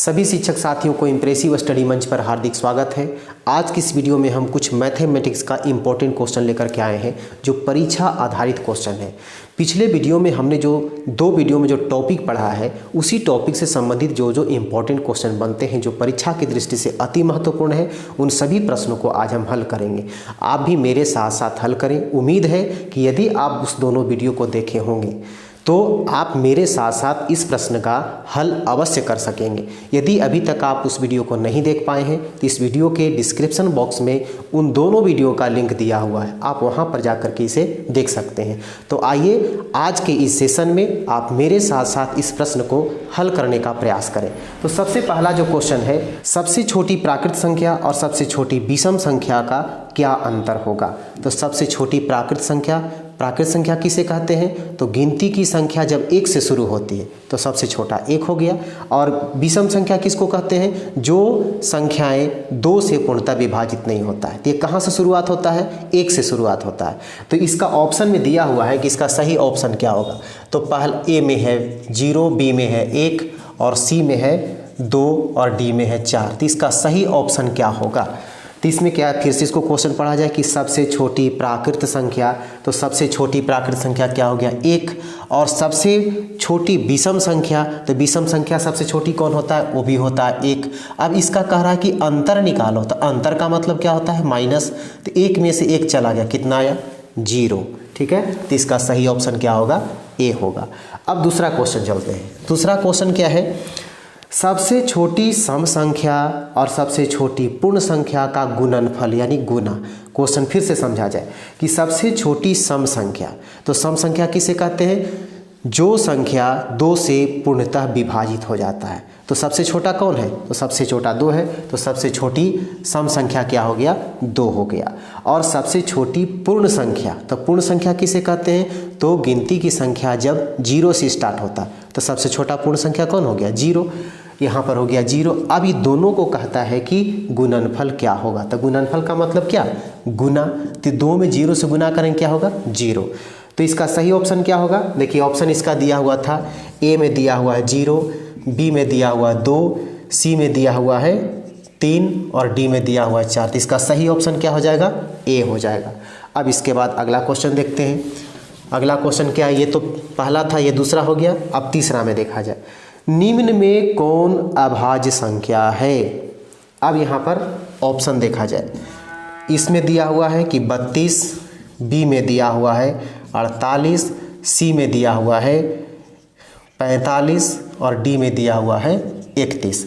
सभी शिक्षक साथियों को इम्प्रेसिव स्टडी मंच पर हार्दिक स्वागत है। आज की इस वीडियो में हम कुछ मैथमेटिक्स का इम्पोर्टेंट क्वेश्चन लेकर के आए हैं जो परीक्षा आधारित क्वेश्चन है। पिछले वीडियो में हमने जो दो वीडियो में जो टॉपिक पढ़ा है उसी टॉपिक से संबंधित जो इम्पोर्टेंट क्वेश्चन बनते हैं जो परीक्षा की दृष्टि से अति महत्वपूर्ण है, उन सभी प्रश्नों को आज हम हल करेंगे। आप भी मेरे साथ साथ हल करें। उम्मीद है कि यदि आप उस दोनों वीडियो को देखे होंगे तो आप मेरे साथ साथ इस प्रश्न का हल अवश्य कर सकेंगे। यदि अभी तक आप उस वीडियो को नहीं देख पाए हैं तो इस वीडियो के डिस्क्रिप्शन बॉक्स में उन दोनों वीडियो का लिंक दिया हुआ है, आप वहां पर जाकर के इसे देख सकते हैं। तो आइए आज के इस सेशन में आप मेरे साथ साथ इस प्रश्न को हल करने का प्रयास करें। तो सबसे पहला जो क्वेश्चन है, सबसे छोटी प्राकृत संख्या और सबसे छोटी विषम संख्या का क्या अंतर होगा। तो सबसे छोटी प्राकृत संख्या किसे कहते हैं? तो गिनती की संख्या जब 1 से शुरू होती है तो सबसे छोटा 1 हो गया। और विषम संख्या किसको कहते हैं? जो संख्याएं 2 से पूर्णतः विभाजित नहीं होता है। तो ये कहाँ से शुरुआत होता है? 1 से शुरुआत होता है। तो इसका ऑप्शन में दिया हुआ है कि इसका सही ऑप्शन क्या होगा। तो पहला ए में है 0, बी में है 1 और सी में है 2 और डी में है 4। तो इसका सही ऑप्शन क्या होगा? तो इसमें क्या है, फिर से इसको क्वेश्चन पढ़ा जाए कि सबसे छोटी प्राकृत संख्या, तो सबसे छोटी प्राकृत संख्या क्या हो गया? 1। और सबसे छोटी विषम संख्या, तो विषम संख्या सबसे छोटी कौन होता है? वो भी होता है 1। अब इसका कह रहा है कि अंतर निकालो, तो अंतर का मतलब क्या होता है? माइनस। तो 1 में से 1 चला गया, कितना आया? 0। ठीक है, तो इसका सही ऑप्शन क्या होगा? ए होगा। अब दूसरा क्वेश्चन चलते हैं। दूसरा क्वेश्चन क्या है? सबसे छोटी सम संख्या और सबसे छोटी पूर्ण संख्या का गुणनफल यानी गुना। क्वेश्चन फिर से समझा जाए कि सबसे छोटी सम संख्या, तो सम संख्या किसे कहते हैं? जो संख्या 2 से पूर्णतः विभाजित हो जाता है। तो सबसे छोटा कौन है? तो सबसे छोटा 2 है। तो सबसे छोटी सम संख्या क्या हो गया? 2 हो गया। और सबसे छोटी पूर्ण संख्या, तो पूर्ण संख्या किसे कहते हैं? तो गिनती की संख्या जब 0 से स्टार्ट होता तो सबसे छोटा पूर्ण संख्या कौन हो गया? 0। यहाँ पर हो गया 0। अब ये दोनों को कहता है कि गुणनफल क्या होगा। तो गुणनफल का मतलब क्या? गुना। तो 2 में 0 से गुना करें क्या होगा? 0। तो इसका सही ऑप्शन क्या होगा? देखिए ऑप्शन इसका दिया हुआ था, ए में दिया हुआ है 0, बी में दिया हुआ है 2, सी में दिया हुआ है 3 और डी में दिया हुआ है 4। तो इसका सही ऑप्शन क्या हो जाएगा? ए हो जाएगा। अब इसके बाद अगला क्वेश्चन देखते हैं। अगला क्वेश्चन क्या है? ये तो पहला था, ये दूसरा हो गया। अब तीसरा में देखा जाए, निम्न में कौन अभाज्य संख्या है? अब यहाँ पर ऑप्शन देखा जाए, इसमें दिया हुआ है कि 32, बी में दिया हुआ है 48, सी में दिया हुआ है 45 और डी में दिया हुआ है 31।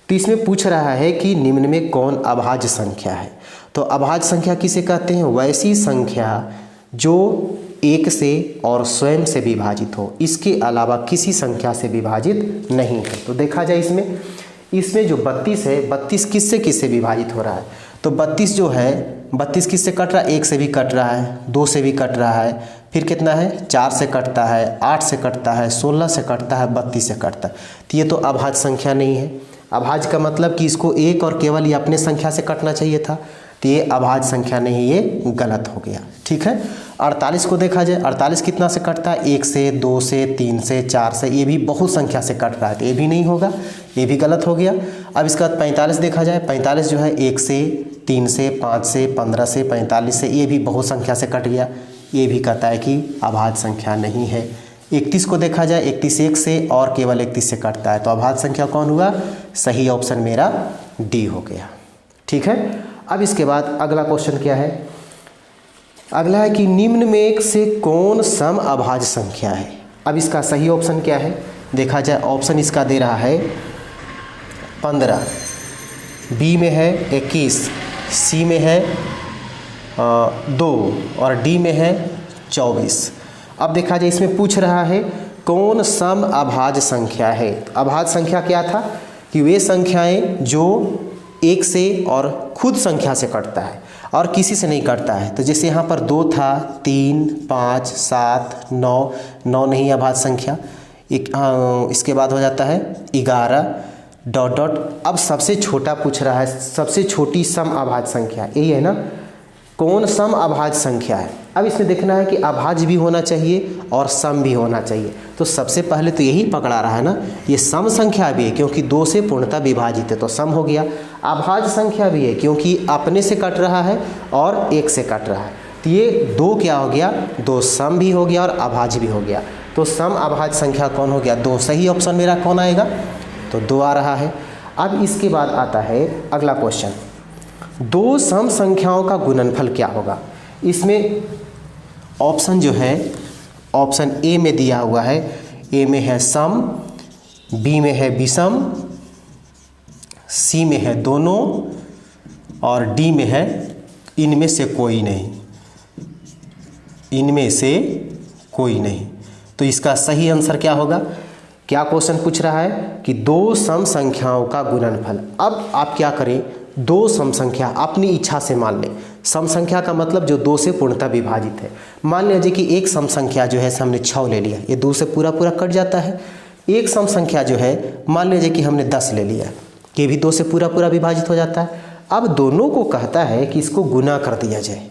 तो इसमें पूछ रहा है कि निम्न में कौन अभाज्य संख्या है। तो अभाज्य संख्या किसे कहते हैं? वैसी संख्या जो 1 से और स्वयं से विभाजित हो, इसके अलावा किसी संख्या से विभाजित नहीं है। तो देखा जाए इसमें जो 32 है, 32 किससे किससे विभाजित हो रहा है? तो 32 जो है, 32 किससे कट रहा है? 1 से भी कट रहा है, 2 से भी कट रहा है, फिर कितना है? 4 से कटता है, 8 से कटता है, 16 से कटता है, 32 से कटता है। तो ये तो अभाज्य संख्या नहीं है। अभाज्य का मतलब कि इसको एक और केवल ये अपने संख्या से कटना चाहिए था। तो ये अभाज्य संख्या नहीं, ये गलत हो गया। ठीक है। 48 को देखा जाए, 48 कितना से कटता है? 1 से, 2 से, 3 से, 4 से, ये भी बहुत संख्या से कट रहा है। तो ये भी नहीं होगा, ये भी गलत हो गया। अब इसके बाद 45 देखा जाए, 45 जो है 1 से, 3 से, 5 से, 15 से, 45 से, ये भी बहुत संख्या से कट गया। ये भी कहता है कि अभाज्य संख्या नहीं है। 31 को देखा जाए, 31 1 से और केवल 31 से कटता है। तो अभाज्य संख्या कौन हुआ? सही ऑप्शन मेरा डी हो गया। ठीक है। अब इसके बाद अगला क्वेश्चन क्या है? अगला है कि निम्न में से कौन सम अभाज्य संख्या है। अब इसका सही ऑप्शन क्या है? देखा जाए ऑप्शन इसका दे रहा है 15, बी में है 21, सी में है 2 और डी में है 24। अब देखा जाए इसमें पूछ रहा है कौन सम अभाज्य संख्या है। अभाज्य संख्या क्या था? कि वे संख्याएं जो 1 से और खुद संख्या से कटता है और किसी से नहीं कटता है। तो जैसे यहाँ पर 2 था, 3, 5, 7, 9, 9 नहीं अभाज्य संख्या। इसके बाद हो जाता है 11 ... अब सबसे छोटा पूछ रहा है, सबसे छोटी सम अभाज्य संख्या, यही है ना कौन सम अभाज्य संख्या है। अब इसमें देखना है कि अभाज्य भी होना चाहिए और सम भी होना चाहिए। तो सबसे पहले तो यही पकड़ा रहा है ना, ये सम संख्या भी है क्योंकि 2 से पूर्णतः विभाजित है तो सम हो गया। अभाज्य संख्या भी है क्योंकि अपने से कट रहा है और 1 से कट रहा है, तो ये 2 क्या हो गया, 2 सम भी हो गया और अभाज्य भी हो गया। तो सम अभाज्य संख्या कौन हो गया, 2। सही ऑप्शन मेरा कौन आएगा, तो 2 आ रहा है। अब इसके बाद आता है अगला क्वेश्चन, 2 सम संख्याओं का गुणनफल क्या होगा। इसमें ऑप्शन जो है, ऑप्शन ए में दिया हुआ है, ए में है सम, बी में है विषम, सी में है दोनों और डी में है इनमें से कोई नहीं, इनमें से कोई नहीं। तो इसका सही आंसर क्या होगा। क्या क्वेश्चन पूछ रहा है कि 2 सम संख्याओं का गुणनफल। अब आप क्या करें, 2 सम संख्या अपनी इच्छा से मान लें। सम संख्या का मतलब जो 2 से पूर्णतः विभाजित है। मान लीजिए कि एक सम संख्या जो है हमने 6 ले लिया, ये 2 से पूरा पूरा कट जाता है। एक सम संख्या जो है मान लीजिए कि हमने 10 ले लिया, ये भी 2 से पूरा पूरा विभाजित हो जाता है। अब दोनों को कहता है कि इसको गुना कर दिया जाए,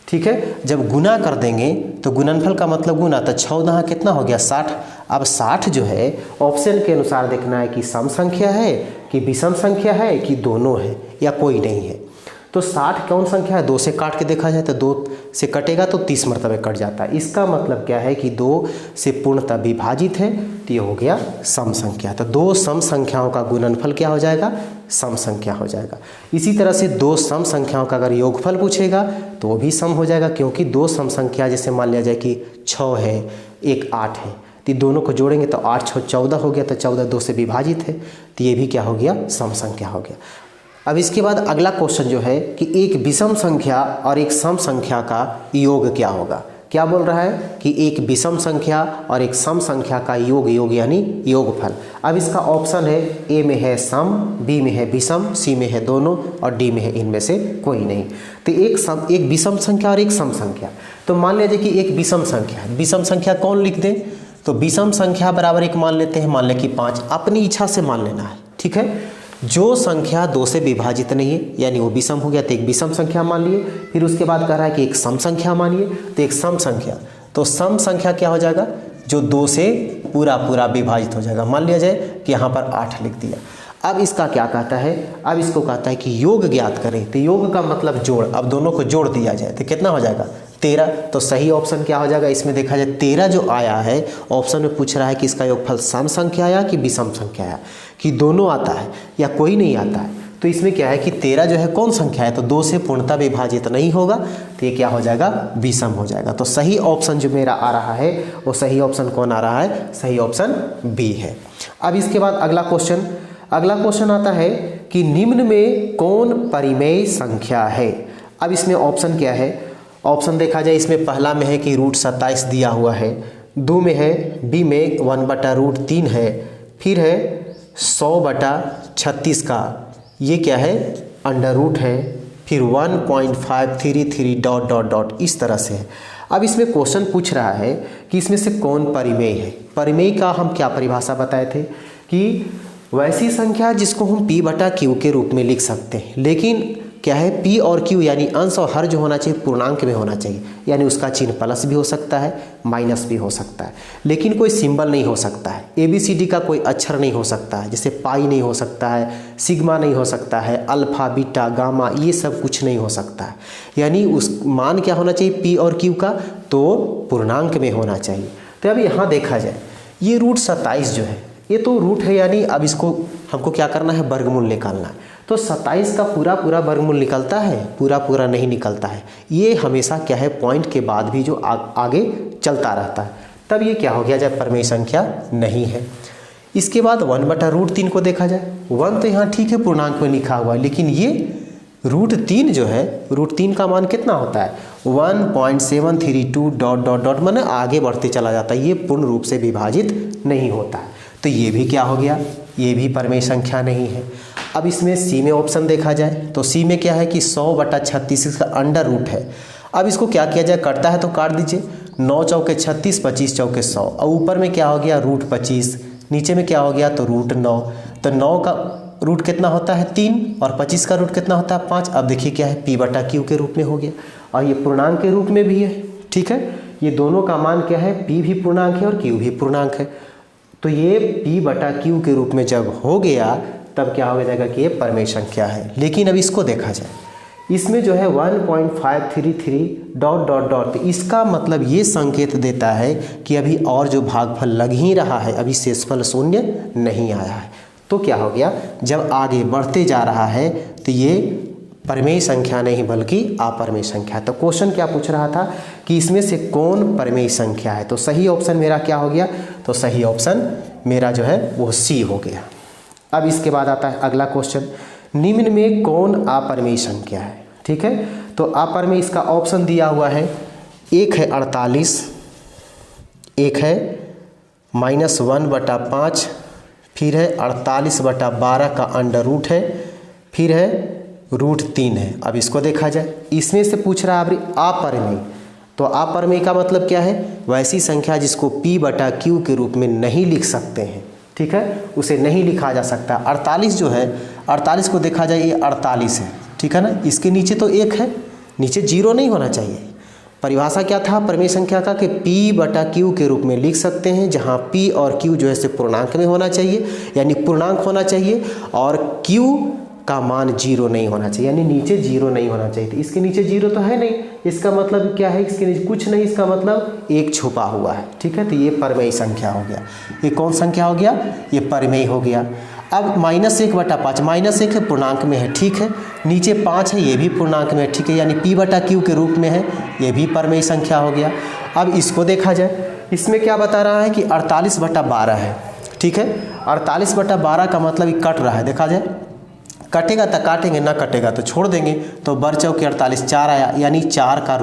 ठीक है। जब गुना कर देंगे तो गुणनफल का मतलब गुना, तो 14 कितना हो गया, 60। अब 60 जो है ऑप्शन के अनुसार देखना है कि सम संख्या है कि विषम संख्या है कि दोनों है या कोई नहीं है। तो 60 कौन संख्या है, 2 से काट के देखा जाए तो 2 से कटेगा तो 30 मरतबे कट जाता है। इसका मतलब क्या है कि 2 से पूर्णतः विभाजित है, तो ये हो गया सम संख्या। तो 2 सम संख्याओं का गुणनफल क्या हो जाएगा, सम संख्या हो जाएगा। इसी तरह से 2 सम संख्याओं का अगर योगफल पूछेगा तो वो भी सम हो जाएगा, क्योंकि 2 सम संख्या जैसे मान लिया जाए कि 6 है, एक 8 है, तो दोनों को जोड़ेंगे तो 8 6 14 हो गया, तो 14 2 से विभाजित है, तो ये भी क्या हो गया, सम संख्या हो गया। अब इसके बाद अगला क्वेश्चन जो है कि एक विषम संख्या और एक सम संख्या का योग क्या होगा। क्या बोल रहा है कि एक विषम संख्या और एक सम संख्या का योग यानी योगफल। अब इसका ऑप्शन है, ए में है सम, बी में है विषम, सी में है दोनों और डी में है इनमें से कोई नहीं। तो एक विषम संख्या और एक सम संख्या। तो मान लीजिए कि एक विषम संख्या, विषम संख्या कौन लिख दें, तो विषम संख्या बराबर एक मान लेते हैं, मान लें कि 5, अपनी इच्छा से मान लेना है, ठीक है। जो संख्या 2 से विभाजित नहीं है यानी वो विषम हो गया, तो एक विषम संख्या मान लिए। फिर उसके बाद कह रहा है कि एक सम संख्या मानिए, तो एक सम संख्या, तो सम संख्या क्या हो जाएगा, जो 2 से पूरा पूरा विभाजित हो जाएगा। मान लिया जाए कि यहाँ पर 8 लिख दिया। अब इसका क्या कहता है, अब इसको कहता है कि योग ज्ञात करें। तो योग का मतलब जोड़, अब दोनों को जोड़ दिया जाए तो कितना हो जाएगा, 13। तो सही ऑप्शन क्या हो जाएगा, इसमें देखा जाए 13 जो आया है ऑप्शन में पूछ रहा है कि इसका योगफल सम संख्या आया कि विषम संख्या आया, कि दोनों आता है या कोई नहीं आता है। तो इसमें क्या है कि 13 जो है कौन संख्या है, तो 2 से पूर्णतः विभाजित नहीं होगा, तो ये क्या हो जाएगा, विषम हो जाएगा। तो सही ऑप्शन जो मेरा आ रहा है वो सही ऑप्शन कौन आ रहा है, सही ऑप्शन बी है। अब इसके बाद अगला क्वेश्चन आता है कि निम्न में कौन परिमेय संख्या है। अब इसमें ऑप्शन क्या है, ऑप्शन देखा जाए इसमें पहला में है कि √27 दिया हुआ है, 2 में है, बी में 1/√3 है, फिर है 100/36 का, ये क्या है, अंडर रूट है, फिर 1.533 ... इस तरह से है। अब इसमें क्वेश्चन पूछ रहा है कि इसमें से कौन परिमेय है। परिमेय का हम क्या परिभाषा बताए थे कि वैसी संख्या जिसको हम p/q के रूप में लिख सकते हैं, लेकिन क्या है, p और q यानी अंश और हर जो होना चाहिए पूर्णांक में होना चाहिए, यानी उसका चिन्ह प्लस भी हो सकता है माइनस भी हो सकता है, लेकिन कोई सिंबल नहीं हो सकता है। ABCD का कोई अक्षर नहीं हो सकता है, जैसे पाई नहीं हो सकता है, सिग्मा नहीं हो सकता है, अल्फा बीटा गामा ये सब कुछ नहीं हो सकता है। यानी उस मान क्या होना चाहिए, p और q का, तो पूर्णांक में होना चाहिए। तो अब यहाँ देखा जाए ये √27 जो है ये तो रूट है, यानी अब इसको हमको क्या करना है, वर्गमूल निकालना है। तो 27 का पूरा पूरा वर्गमूल निकलता है, पूरा पूरा नहीं निकलता है। ये हमेशा क्या है, पॉइंट के बाद भी जो आगे चलता रहता है, तब ये क्या हो गया, जब परिमेय संख्या नहीं है। इसके बाद 1/√3 को देखा जाए, 1 तो यहाँ ठीक है पूर्णांक में लिखा हुआ है, लेकिन ये √3 जो है, √3 का मान कितना होता है, 1.732 ... माने आगे बढ़ते चला जाता है, ये पूर्ण रूप से विभाजित नहीं होता है। तो ये भी क्या हो गया, ये भी परिमेय संख्या नहीं है। अब इसमें सी में ऑप्शन देखा जाए तो सी में क्या है कि 100/36 इसका अंडर रूट है। अब इसको क्या किया जाए, कटता है तो काट दीजिए, 9 चौके 36, 25 चौके 100, और ऊपर में क्या हो गया √25, नीचे में क्या हो गया तो √9। तो 9 का रूट कितना होता है 3 और 25 का रूट कितना होता है 5। अब देखिए क्या है P/Q के रूप में हो गया और ये पूर्णांक के रूप में भी है। ठीक है, ये दोनों का मान क्या है, P भी पूर्णांक है और Q भी पूर्णांक है। तो ये P/Q के रूप में जब हो गया तब क्या हो जाएगा कि ये परमेय संख्या है। लेकिन अब इसको देखा जाए, इसमें जो है 1.533 डॉट डॉट डॉट, तो इसका मतलब ये संकेत देता है कि अभी और जो भागफल लग ही रहा है, अभी शेषफल शून्य नहीं आया है। तो क्या हो गया, जब आगे बढ़ते जा रहा है तो ये परमेय संख्या नहीं बल्कि अपरमेय संख्या। तो क्वेश्चन क्या पूछ रहा था कि इसमें से कौन परमेय संख्या है। तो सही ऑप्शन मेरा क्या हो गया, तो सही ऑप्शन मेरा जो है वो सी हो गया। अब इसके बाद आता है अगला क्वेश्चन, निम्न में कौन अपरमेय संख्या है। ठीक है, तो अपरमेय इसका ऑप्शन दिया हुआ है, एक है 48, एक है -1/5, फिर है 48/12 का अंडर रूट है, फिर है √3 है। अब इसको देखा जाए, इसमें से पूछ रहा है अपरमेय। तो अपरमेय का मतलब क्या है, वैसी संख्या जिसको P/Q के रूप में नहीं लिख सकते हैं। ठीक है, उसे नहीं लिखा जा सकता। 48 जो है, 48 को देखा जाए ये 48 है। ठीक है ना, इसके नीचे तो 1 है, नीचे 0 नहीं होना चाहिए। परिभाषा क्या था परमेय संख्या का कि P/Q के रूप में लिख सकते हैं, जहाँ P और Q जो है से पूर्णांक में होना चाहिए, यानी पूर्णांक होना चाहिए, और Q का मान 0 नहीं होना चाहिए, यानी नीचे 0 नहीं होना चाहिए। तो इसके नीचे 0 तो है नहीं, इसका मतलब क्या है, इसके नीचे कुछ नहीं, इसका मतलब 1 छुपा हुआ है। ठीक है, तो ये परमेय संख्या हो गया। ये कौन संख्या हो गया, ये परमेय हो गया। अब -1/5, -1 है पूर्णांक में है। ठीक है, नीचे 5 है, ये भी पूर्णांक में है। ठीक है, यानी P/Q के रूप में है, ये भी परमेय संख्या हो गया। अब इसको देखा जाए, इसमें क्या बता रहा है कि 48/12 है। ठीक है, 48/12 का मतलब ये कट रहा है, देखा जाए कटेगा तो काटेंगे, ना कटेगा तो छोड़ देंगे। तो बर चौके 48, 4 आया, यानी 4 का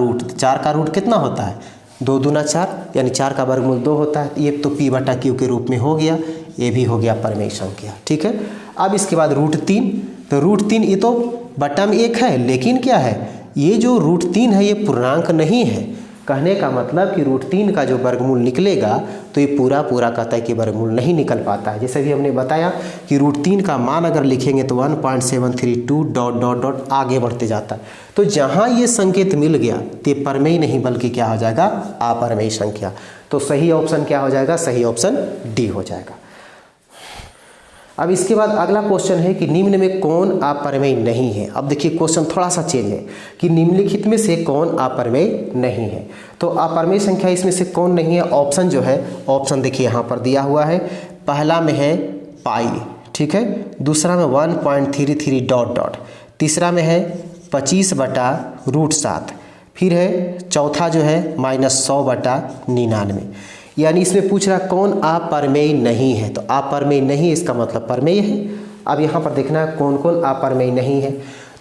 रूट कितना होता है, 2 दूना 4, यानी 4 का वर्गमूल 2 होता है। ये तो P/Q के रूप में हो गया, ये भी हो गया परमेय संख्या। ठीक है, अब इसके बाद √3, तो √3 ये तो बटा में 1 है, लेकिन क्या है, ये जो √3 है ये पूर्णांक नहीं है। कहने का मतलब कि √3 का जो वर्गमूल निकलेगा तो ये पूरा कहता है कि वर्गमूल नहीं निकल पाता है। जैसे भी हमने बताया कि √3 का मान अगर लिखेंगे तो 1.732 डॉट डॉट डॉट आगे बढ़ते जाता है। तो जहाँ ये संकेत मिल गया तो ये परमेय नहीं बल्कि क्या हो जाएगा, अपरमेय संख्या। तो सही ऑप्शन क्या हो जाएगा, सही ऑप्शन डी हो जाएगा। अब इसके बाद अगला क्वेश्चन है कि निम्न में कौन अपरमेय नहीं है। अब देखिए क्वेश्चन थोड़ा सा चेंज है कि निम्नलिखित में से कौन अपरमेय नहीं है। तो अपरमेय संख्या इसमें से कौन नहीं है, ऑप्शन जो है, ऑप्शन देखिए यहाँ पर दिया हुआ है। पहला में है पाई, ठीक है, दूसरा में 1.33 डॉट डॉट, तीसरा में है 25/√7, फिर है चौथा जो है -100/99। यानी इसमें पूछ रहा कौन अपरमेय नहीं है। तो अपरमेय नहीं इसका मतलब परमेय है। अब यहाँ पर देखना है कौन कौन अपरमेय नहीं है।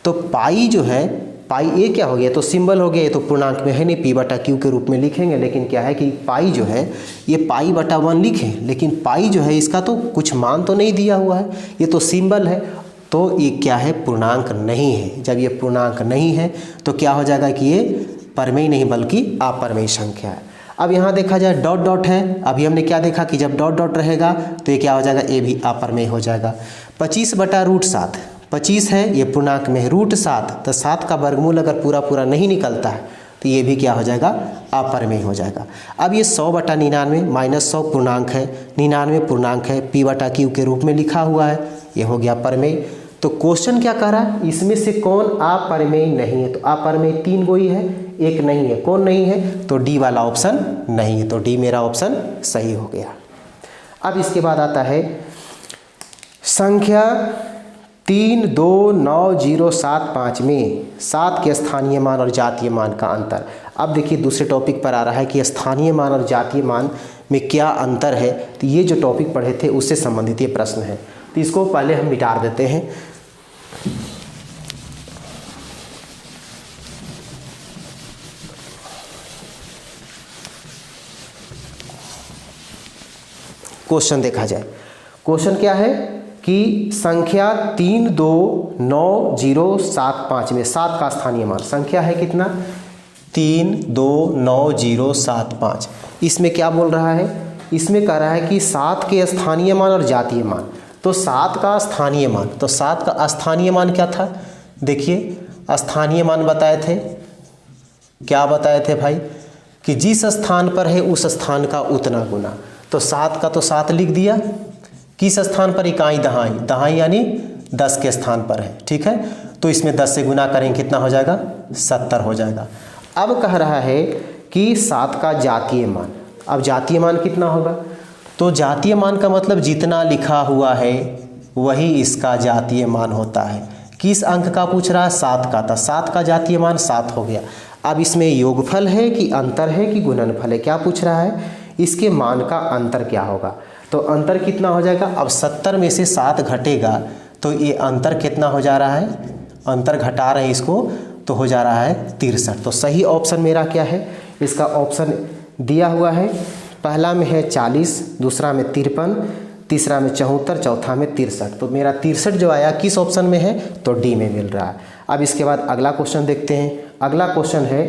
तो पाई जो है, पाई ये क्या हो गया, तो सिंबल हो गया, ये तो पूर्णांक में है नहीं, P/Q के रूप में लिखेंगे। लेकिन क्या है कि पाई जो है ये π/1 लिखें, लेकिन पाई जो है इसका तो कुछ मान तो नहीं दिया हुआ है, ये तो सिंबल है, तो ये क्या है, पूर्णांक नहीं है। जब ये पूर्णांक नहीं है तो क्या हो जाएगा कि ये परमेय नहीं बल्कि अपरमेय संख्या है। अब यहाँ देखा जाए डॉट डॉट है, अभी हमने क्या देखा कि जब डॉट डॉट रहेगा तो ये क्या हो जाएगा, ये भी अपरमेय हो जाएगा। 25/√7, 25 है, ये पूर्णांक में है, √7, तो 7 का वर्गमूल अगर पूरा नहीं निकलता है तो ये भी क्या हो जाएगा, अपरमेय हो जाएगा। अब ये 100/99, -100 पूर्णांक है, 99 पूर्णांक है, P/Q के रूप में लिखा हुआ है, ये हो गया परमेय। तो क्वेश्चन क्या कह रहा है, इसमें से कौन अपरमेय नहीं है। तो अपरमेय 3 गो ही है, एक नहीं है। कौन नहीं है, तो डी वाला ऑप्शन नहीं है। तो डी मेरा ऑप्शन सही हो गया। अब इसके बाद आता है संख्या 329075 में 7 के स्थानीय मान और जातीय मान का अंतर। अब देखिए दूसरे टॉपिक पर आ रहा है कि स्थानीय मान और जातीय मान में क्या अंतर है। तो ये जो टॉपिक पढ़े थे उससे संबंधित ये प्रश्न है, तो इसको पहले हम मिटा देते हैं। क्वेश्चन देखा जाए, क्वेश्चन क्या है कि संख्या 329075 में 7 का स्थानीय मान, संख्या है कितना, 329075। इसमें क्या बोल रहा है, इसमें कह रहा है कि 7 के स्थानीय मान और जातीय मान। तो 7 का स्थानीय मान, तो 7 का स्थानीय मान क्या था? देखिए स्थानीय मान बताए थे, क्या बताए थे भाई? कि जिस स्थान पर है उस स्थान का उतना गुना। तो 7 का तो 7 लिख दिया, किस स्थान पर? इकाई दहाई, दहाई यानी 10 के स्थान पर है, ठीक है। तो इसमें 10 से गुना करेंगे, कितना हो जाएगा? 70 हो जाएगा। अब कह रहा है कि 7 का जातीय मान। अब जातीय मान कितना होगा? तो जातीय मान का मतलब जितना लिखा हुआ है वही इसका जातीय मान होता है। किस अंक का पूछ रहा है? 7 का था, 7 का जातीय मान 7 हो गया। अब इसमें योगफल है कि अंतर है कि गुणनफल है, क्या पूछ रहा है? इसके मान का अंतर क्या होगा? तो अंतर कितना हो जाएगा? अब 70 में से 7 घटेगा तो ये अंतर कितना हो जा रहा है? अंतर घटा रहे हैं इसको, तो हो जा रहा है 63। तो सही ऑप्शन मेरा क्या है? इसका ऑप्शन दिया हुआ है, पहला में है 40, दूसरा में 53, तीसरा में 74, चौथा में 63। तो मेरा 63 जो आया किस ऑप्शन में है? तो डी में मिल रहा है। अब इसके बाद अगला क्वेश्चन देखते हैं। अगला क्वेश्चन है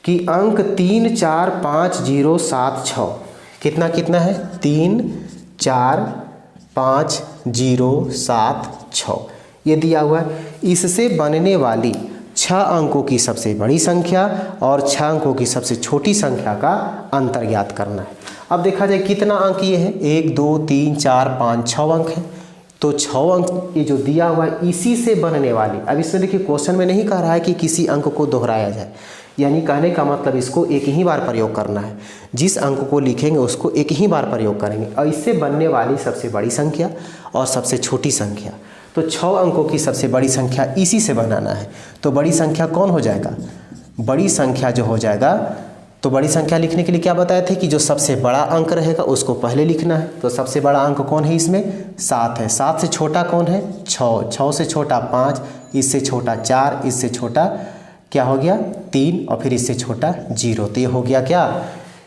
कि अंक 3, 4, 5, 0, 7, 6 कितना कितना है? 3, 4, 5, 0, 7, 6 ये दिया हुआ है। इससे बनने वाली 6 अंकों की सबसे बड़ी संख्या और 6 अंकों की सबसे छोटी संख्या का अंतर ज्ञात करना है। अब देखा जाए कितना अंक ये है? 1, 2, 3, 4, 5, 6 अंक है। तो 6 अंक ये जो दिया हुआ है इसी से बनने वाली। अब इसमें देखिए क्वेश्चन में नहीं कह रहा है कि किसी अंक को दोहराया जाए, यानी कहने का मतलब इसको एक ही बार प्रयोग करना है। जिस अंक को लिखेंगे उसको एक ही बार प्रयोग करेंगे और इससे बनने वाली सबसे बड़ी संख्या और सबसे छोटी संख्या। तो 6 अंकों की सबसे बड़ी संख्या इसी से बनाना है। तो बड़ी संख्या कौन हो जाएगा? बड़ी संख्या जो हो जाएगा, तो बड़ी संख्या लिखने के लिए क्या बताए थे कि जो सबसे बड़ा अंक रहेगा उसको पहले लिखना है। तो सबसे बड़ा अंक कौन है इसमें? 7 है। 7 से छोटा कौन है? 6, 6 से छोटा 5, इससे छोटा 4, इससे छोटा क्या हो गया? 3 और फिर इससे छोटा 0। तो ये हो गया क्या?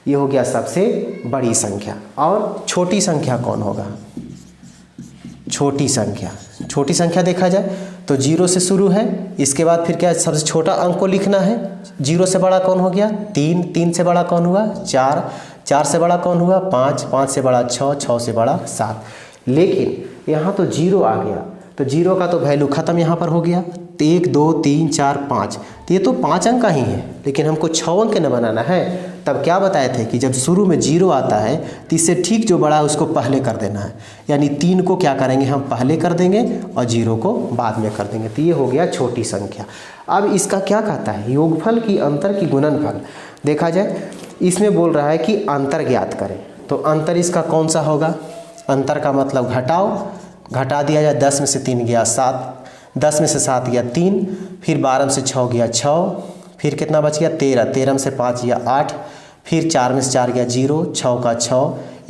ये हो गया सबसे बड़ी संख्या। और छोटी संख्या कौन होगा? छोटी संख्या, छोटी संख्या देखा जाए तो 0 से शुरू है, इसके बाद फिर क्या? सबसे छोटा अंक को लिखना है। 0 से बड़ा कौन हो गया? 3, 3 से बड़ा कौन हुआ? 4, 4 से बड़ा कौन हुआ? 5, 5 से बड़ा 6, 6 से बड़ा 7। लेकिन यहाँ तो 0 आ गया, तो 0 का तो वैल्यू ख़त्म यहाँ पर हो गया। 1, 2, 3, 4, 5, तो ये तो 5 अंक का ही है, लेकिन हमको 6 अंक न बनाना है। तब क्या बताए थे कि जब शुरू में 0 आता है तो इससे ठीक जो बड़ा है उसको पहले कर देना है। यानी 3 को क्या करेंगे? हम पहले कर देंगे और 0 को बाद में कर देंगे। तो ये हो गया छोटी संख्या। अब इसका क्या कहता है? योगफल की अंतर की गुणनफल। देखा जाए इसमें बोल रहा है कि अंतर ज्ञात करें। तो अंतर इसका कौन सा होगा? अंतर का मतलब घटाओ, घटा दिया जाए। 10 में से 3 गया 7, 10 में से 7 गया 3, फिर 12 में से 6 गया 6, फिर कितना बच गया? 13, 13 में से 5 गया 8, फिर 4 में से 4 गया 0, 6 का 6,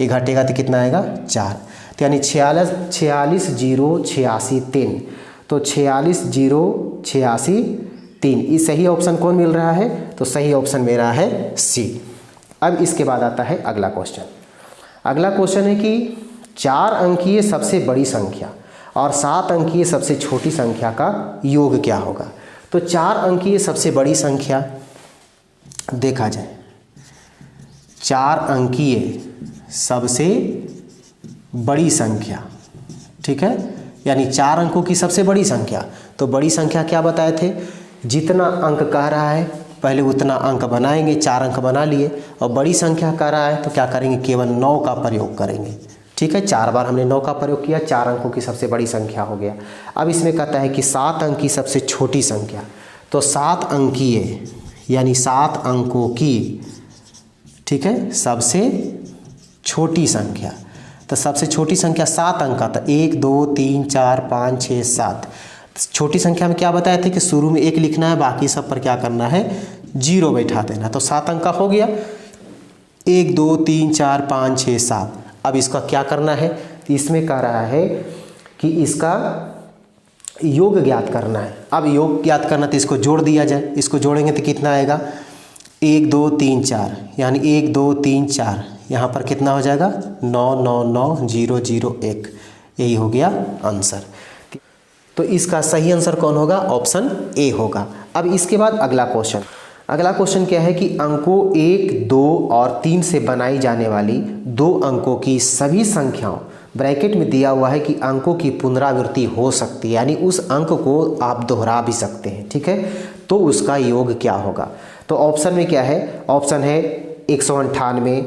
ये घटेगा तो कितना आएगा? 4। तो यानी 46, 0, 86, 3। तो 46, 0, 86, 3। इस सही ऑप्शन कौन मिल रहा है? तो सही ऑप्शन मेरा है सी। अब इसके बाद आता है अगला क्वेश्चन। अगला क्वेश्चन है कि 4 अंकीय सबसे बड़ी संख्या और 7 अंकीय सबसे छोटी संख्या का योग क्या होगा? तो 4 अंकीय सबसे बड़ी संख्या देखा जाए, 4 अंकीय सबसे बड़ी संख्या, ठीक है, यानी 4 अंकों की सबसे बड़ी संख्या। तो बड़ी संख्या क्या बताए थे? जितना अंक कह रहा है पहले उतना अंक बनाएंगे, 4 अंक बना लिए। और बड़ी संख्या कह रहा है तो क्या करेंगे? केवल 9 का प्रयोग करेंगे, ठीक है। 4 बार हमने 9 का प्रयोग किया, 4 अंकों की सबसे बड़ी संख्या हो गया। अब इसमें कहता है कि 7 अंक की सबसे छोटी संख्या। तो 7 अंकीय यानी 7 अंकों की, ठीक है, सबसे छोटी संख्या। तो सबसे छोटी संख्या 7 अंक का था, 1, 2, 3, 4, 5, 6, 7। छोटी संख्या में क्या बताए थे कि शुरू में 1 लिखना है, बाकी सब पर क्या करना है? 0 बैठा देना। तो 7 अंक का हो गया, 1, 2, 3, 4, 5, 6, 7। अब इसका क्या करना है? तो इसमें कह रहा है कि इसका योग ज्ञात करना है। अब योग ज्ञात करना तो इसको जोड़ दिया जाए। इसको जोड़ेंगे तो कितना आएगा? 1, 2, 3, 4, यानी 1, 2, 3, 4, यहाँ पर कितना हो जाएगा? 9, 9, 9, 0, 0, 1। यही हो गया आंसर। तो इसका सही आंसर कौन होगा? ऑप्शन ए होगा। अब इसके बाद अगला क्वेश्चन। अगला क्वेश्चन क्या है कि अंकों 1, 2 और 3 से बनाई जाने वाली 2 अंकों की सभी संख्याओं ब्रैकेट में दिया हुआ है कि अंकों की पुनरावृत्ति हो सकती है, यानी उस अंक को आप दोहरा भी सकते हैं, ठीक है। तो उसका योग क्या होगा? तो ऑप्शन में क्या है? ऑप्शन है 198,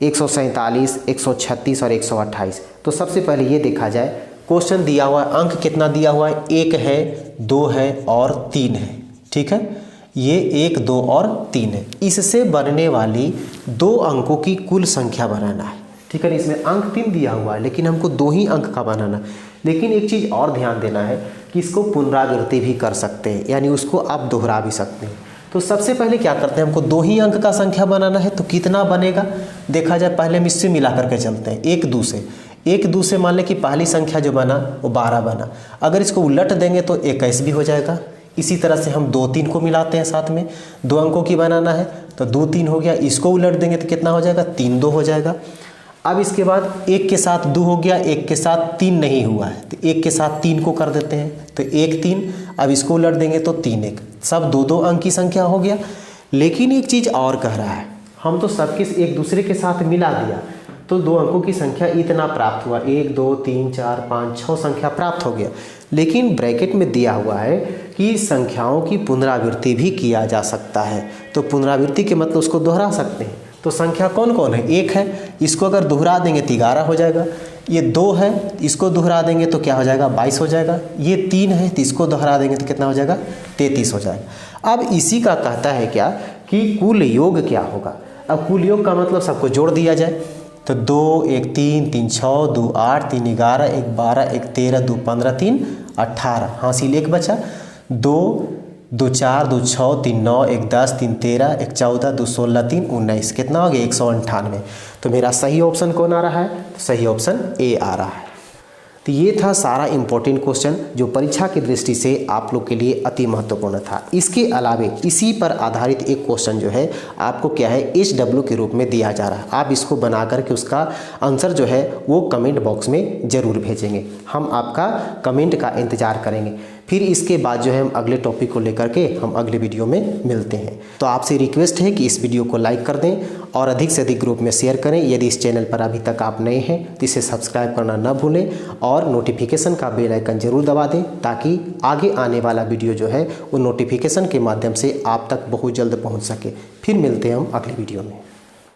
147, 136 और 128। तो सबसे पहले ये देखा जाए, क्वेश्चन दिया हुआ है, अंक कितना दिया हुआ है? 1 है, 2 है और 3 है, ठीक है। ये 1, 2 और 3 है। इससे बनने वाली 2 अंकों की कुल संख्या बनाना है, ठीक है। इसमें अंक 3 दिया हुआ है लेकिन हमको 2 ही अंक का बनाना। लेकिन एक चीज़ और ध्यान देना है कि इसको पुनरावृत्ति भी कर सकते हैं, यानी उसको आप दोहरा भी सकते हैं। तो सबसे पहले क्या करते हैं, हमको 2 ही अंक का संख्या बनाना है। तो कितना बनेगा देखा जाए, पहले हम इससे मिला करके चलते हैं। 1, 2 से, 1, 2 से मान लें कि पहली संख्या जो बना वो 12 बना। अगर इसको उलट देंगे तो 21 भी हो जाएगा। इसी तरह से हम 2, 3 को मिलाते हैं साथ में, 2 अंकों की बनाना है तो 2, 3 हो गया। इसको उलट देंगे तो कितना हो जाएगा? 3, 2 हो जाएगा। अब इसके बाद 1 के साथ 2 हो गया, 1 के साथ 3 नहीं हुआ है तो 1 के साथ 3 को कर देते हैं, तो 1, 3। अब इसको उलट देंगे तो 3, 1, सब 2, 2 अंक की संख्या हो गया। लेकिन एक चीज़ और कह रहा है, हम तो सबके एक दूसरे के साथ मिला दिया तो 2 अंकों की संख्या इतना प्राप्त हुआ, 1, 2, 3, 4, 5, 6 संख्या प्राप्त हो गया। लेकिन ब्रैकेट में दिया हुआ है कि संख्याओं की पुनरावृत्ति भी किया जा सकता है। तो पुनरावृत्ति के मतलब उसको दोहरा सकते हैं। तो संख्या कौन कौन है? 1 है, इसको अगर दोहरा देंगे तो 11 हो जाएगा। ये 2 है, इसको दोहरा देंगे तो क्या हो जाएगा? 22 हो जाएगा। ये 3 है तो इसको दोहरा देंगे तो कितना हो जाएगा? 33 हो जाएगा। अब इसी का कहता है क्या कि कुल योग क्या होगा। अब कुल योग का मतलब सबको जोड़ दिया जाए तो 2, 1, 3, 3, 6, 2, 8, 3, 11, 1, 12, 1, 13, 2, 15, 3, 18। हासिल 1 बचा। 2, 2, 4, 2, 6, 3, 9, 1, 10, 3, 13, 1, 14, 2, 16, 3, 19। कितना हो गया? 198। तो मेरा सही ऑप्शन कौन आ रहा है? तो सही ऑप्शन ए आ रहा है। तो ये था सारा इम्पोर्टेंट क्वेश्चन जो परीक्षा की दृष्टि से आप लोग के लिए अति महत्वपूर्ण था। इसके अलावे इसी पर आधारित एक क्वेश्चन जो है आपको क्या है HW के रूप में दिया जा रहा है। आप इसको बना करके उसका आंसर जो है वो कमेंट बॉक्स में ज़रूर भेजेंगे। हम आपका कमेंट का इंतज़ार करेंगे। फिर इसके बाद जो है हम अगले टॉपिक को लेकर के हम अगले वीडियो में मिलते हैं। तो आपसे रिक्वेस्ट है कि इस वीडियो को लाइक कर दें और अधिक से अधिक ग्रुप में शेयर करें। यदि इस चैनल पर अभी तक आप नए हैं तो इसे सब्सक्राइब करना न भूलें और नोटिफिकेशन का बेल आइकन जरूर दबा दें ताकि आगे आने वाला वीडियो जो है वो नोटिफिकेशन के माध्यम से आप तक बहुत जल्द पहुँच सके। फिर मिलते हैं हम अगले वीडियो में।